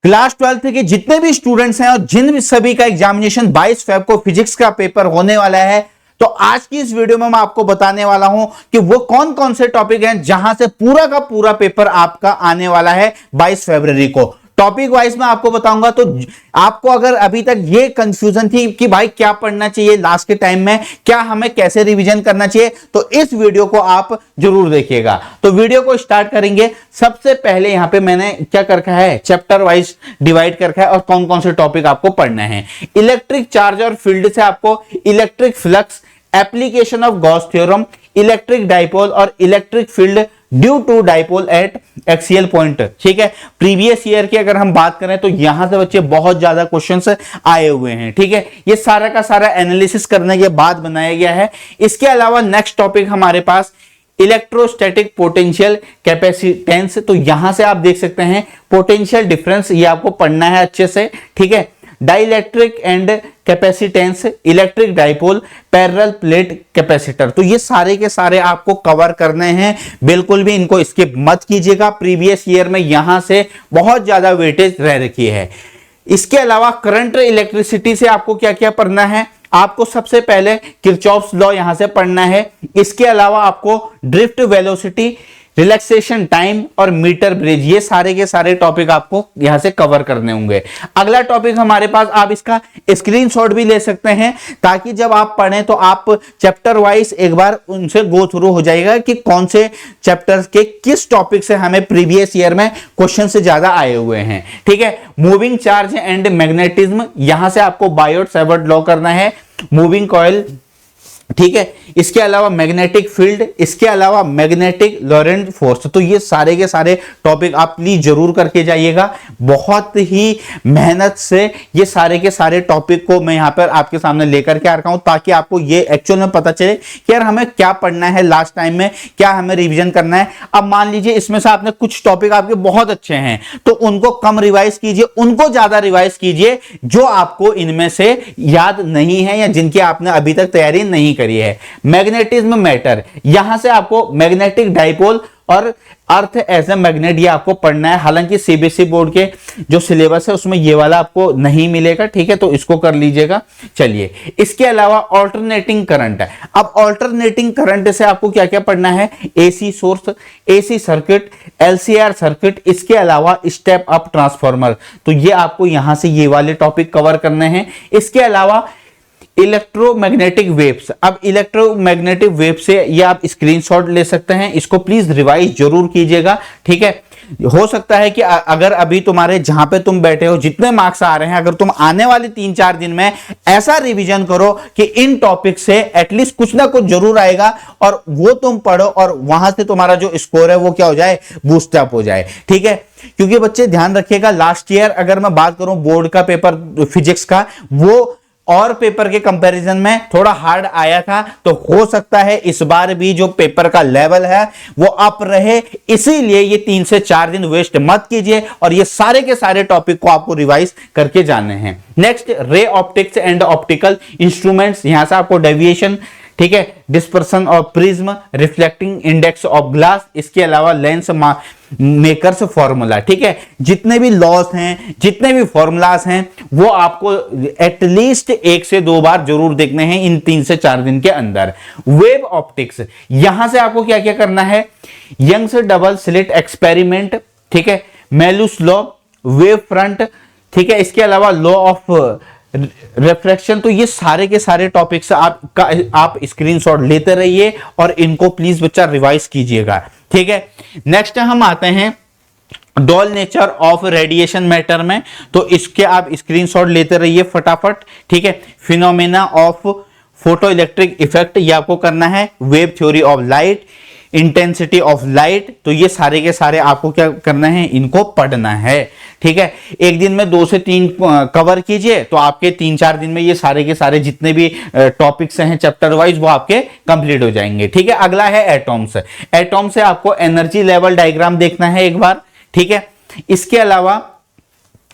Class 12th के जितने भी स्टूडेंट्स हैं और जिन भी सभी का एग्जामिनेशन 22 फेब को फिजिक्स का पेपर होने वाला है, तो आज की इस वीडियो में मैं आपको बताने वाला हूं कि वो कौन कौन से टॉपिक हैं जहां से पूरा का पूरा पेपर आपका आने वाला है 22 फरवरी को। टॉपिक वाइज मैं आपको बताऊंगा। तो आपको अगर अभी तक ये कंफ्यूजन थी कि भाई क्या पढ़ना चाहिए लास्ट के टाइम में, क्या हमें कैसे रिवीजन करना चाहिए, तो इस वीडियो को आप जरूर देखिएगा। तो वीडियो को स्टार्ट करेंगे। सबसे पहले यहां पे मैंने क्या कर रखा है, चैप्टर वाइज डिवाइड कर रखा है और कौन कौन से टॉपिक आपको पढ़ना है। इलेक्ट्रिक चार्ज और फील्ड से आपको electric flux, application of Gauss theorem, electric dipole और electric field due to dipole at axial point. ठीक है, प्रीवियस ईयर की अगर हम बात करें तो यहां से बच्चे बहुत ज्यादा क्वेश्चंस आए हुए हैं। ठीक है, ये सारा का सारा एनालिसिस करने के बाद बनाया गया है। इसके अलावा नेक्स्ट टॉपिक हमारे पास इलेक्ट्रोस्टैटिक पोटेंशियल कैपेसिटेंस। तो यहां से आप देख सकते हैं पोटेंशियल डिफरेंस, ये आपको पढ़ना है अच्छे से। ठीक है, dielectric and capacitance, electric dipole, parallel plate capacitor. तो ये सारे के सारे आपको कवर करने हैं, बिल्कुल भी इनको स्किप मत कीजिएगा। प्रीवियस ईयर में यहां से बहुत ज्यादा वेटेज रह रखी है। इसके अलावा करंट इलेक्ट्रिसिटी से आपको क्या क्या पढ़ना है, आपको सबसे पहले किरचॉफ्स लॉ यहां से पढ़ना है। इसके अलावा आपको ड्रिफ्ट वेलोसिटी, रिलैक्सेशन टाइम और मीटर ब्रिज, ये सारे के सारे टॉपिक आपको यहां से कवर करने होंगे। अगला टॉपिक हमारे पास, आप इसका स्क्रीनशॉट भी ले सकते हैं ताकि जब आप पढ़ें तो आप चैप्टर वाइज एक बार उनसे गो थ्रू हो जाएगा कि कौन से चैप्टर्स के किस टॉपिक से हमें प्रीवियस ईयर में क्वेश्चन से ज्यादा आए हुए हैं। ठीक है, मूविंग चार्ज एंड मैग्नेटिज्म, यहां से आपको बायोट सावर्ट लॉ करना है, मूविंग कॉइल। ठीक है, इसके अलावा मैग्नेटिक फील्ड, इसके अलावा मैग्नेटिक लॉरेंट फोर्स। तो ये सारे के सारे टॉपिक आप प्लीज जरूर करके जाइएगा। बहुत ही मेहनत से ये सारे के सारे टॉपिक को मैं यहां पर आपके सामने लेकर के आ रखा हूं ताकि आपको ये एक्चुअल में पता चले कि यार हमें क्या पढ़ना है लास्ट टाइम में, क्या हमें रिविजन करना है। अब मान लीजिए इसमें से आपने कुछ टॉपिक आपके बहुत अच्छे हैं तो उनको कम रिवाइज कीजिए, उनको ज्यादा रिवाइज कीजिए जो आपको इनमें से याद नहीं है या जिनकी आपने अभी तक तैयारी नहीं करी है। मैग्नेटिज्म मैटर, यहां से आपको मैग्नेटिक डाइपोल और अर्थ एज ए मैग्नेट ये आपको पढ़ना है। हालांकि सीबीएसई बोर्ड के जो सिलेबस है उसमें ये वाला आपको नहीं मिलेगा। ठीक है, तो इसको कर लीजिएगा। चलिए, इसके अलावा ऑल्टरनेटिंग करंट है। अब ऑल्टरनेटिंग करंट से आपको क्या क्या पढ़ना है, AC source, AC circuit, LCR circuit, इसके अलावा स्टेप अप ट्रांसफार्मर। तो ये आपको यहां से ये वाले टॉपिक कवर करने हैं। इसके अलावा इलेक्ट्रोमैग्नेटिक वेव्स, अब इलेक्ट्रोमैग्नेटिक वेव से ये आप स्क्रीनशॉट ले सकते हैं, इसको प्लीज रिवाइज जरूर कीजिएगा। ठीक है, हो सकता है कि अगर अभी तुम्हारे जहां पे तुम बैठे हो जितने मार्क्स आ रहे हैं, अगर तुम आने वाले 3-4 दिन में ऐसा रिवीजन करो कि इन टॉपिक से एटलीस्ट कुछ ना कुछ जरूर आएगा और वो तुम पढ़ो और वहां से तुम्हारा जो स्कोर है वो क्या हो जाए, बूस्ट अप हो जाए। ठीक है, क्योंकि बच्चे ध्यान रखिएगा, लास्ट ईयर अगर मैं बात करूं बोर्ड का पेपर फिजिक्स का, वो और पेपर के कंपैरिजन में थोड़ा हार्ड आया था। तो हो सकता है इस बार भी जो पेपर का लेवल है वो अप रहे, इसीलिए ये 3 से 4 दिन वेस्ट मत कीजिए और ये सारे के सारे टॉपिक को आपको रिवाइज करके जाने हैं। Next, ray optics and optical instruments, यहां से आपको डेविएशन, ठीक है, dispersion of prism, reflecting index of glass, इसके अलावा लेंस मेकर्स फॉर्मूला। ठीक है, जितने भी लॉस हैं, जितने भी फॉर्मूलाज हैं वो आपको एटलीस्ट 1 से 2 बार जरूर देखने हैं इन 3 से 4 दिन के अंदर। वेव ऑप्टिक्स, यहां से आपको क्या क्या करना है, यंग्स डबल स्लिट एक्सपेरिमेंट, ठीक है, मेलुस लॉ, वेव फ्रंट, ठीक है, इसके अलावा लॉ ऑफ रिफ्रैक्शन। तो ये सारे के सारे टॉपिक्स आप स्क्रीनशॉट लेते रहिए और इनको प्लीज बच्चा रिवाइज कीजिएगा। ठीक है, नेक्स्ट हम आते हैं doll nature of radiation matter में। तो इसके आप स्क्रीनशॉट लेते रहिए फटाफट। ठीक है, phenomena of photo electric effect, ये आपको करना है। Wave theory of light, intensity of light, तो ये सारे के सारे आपको क्या करना है, इनको पढ़ना है। ठीक है, एक दिन में 2 से 3 कवर कीजिए तो आपके 3-4 दिन में ये सारे के सारे जितने भी टॉपिक्स हैं चैप्टर वाइज वो आपके कंप्लीट हो जाएंगे। ठीक है, अगला है एटॉम्स। एटॉम से आपको एनर्जी लेवल डायग्राम देखना है एक बार। ठीक है, इसके अलावा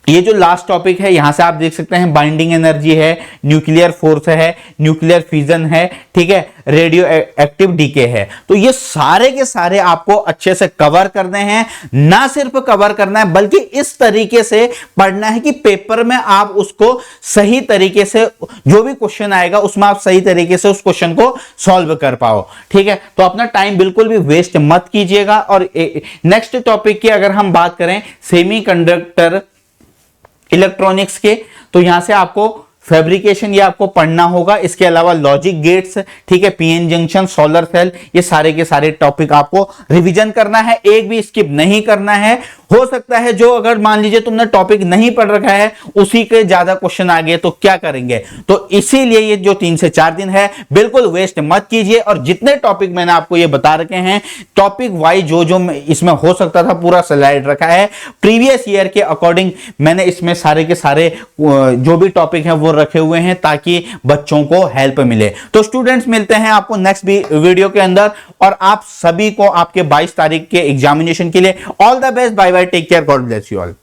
ये जो लास्ट टॉपिक है यहां से आप देख सकते हैं बाइंडिंग एनर्जी है, न्यूक्लियर फोर्स है, न्यूक्लियर फिजन है, ठीक है, रेडियो एक्टिव डीके है। तो ये सारे के सारे आपको अच्छे से कवर करने हैं, ना सिर्फ कवर करना है बल्कि इस तरीके से पढ़ना है कि पेपर में आप उसको सही तरीके से, जो भी क्वेश्चन आएगा उसमें आप सही तरीके से उस क्वेश्चन को सॉल्व कर पाओ, ठीक है। तो अपना टाइम बिल्कुल भी वेस्ट मत कीजिएगा। और नेक्स्ट टॉपिक की अगर हम बात करें सेमीकंडक्टर इलेक्ट्रॉनिक्स के, तो यहां से आपको फैब्रिकेशन ये आपको पढ़ना होगा। इसके अलावा लॉजिक गेट्स, ठीक है, पीएन जंक्शन, सोलर सेल, ये सारे के सारे टॉपिक आपको रिवीजन करना है, एक भी स्किप नहीं करना है। हो सकता है जो अगर मान लीजिए तुमने टॉपिक नहीं पढ़ रखा है उसी के ज्यादा क्वेश्चन आ गए तो क्या करेंगे। तो इसीलिए ये जो 3 से 4 दिन है बिल्कुल वेस्ट मत कीजिए। और जितने टॉपिक मैंने आपको ये बता रखे हैं टॉपिक वाइज जो जो इसमें हो सकता था पूरा स्लाइड रखा है, प्रीवियस ईयर के अकॉर्डिंग मैंने इसमें सारे के सारे जो भी टॉपिक हैं वो रखे हुए हैं ताकि बच्चों को हेल्प मिले। तो स्टूडेंट्स मिलते हैं आपको नेक्स्ट वीडियो के अंदर, और आप सभी को आपके 22 तारीख के एग्जामिनेशन के लिए all the best, bye bye, take care, God bless you all.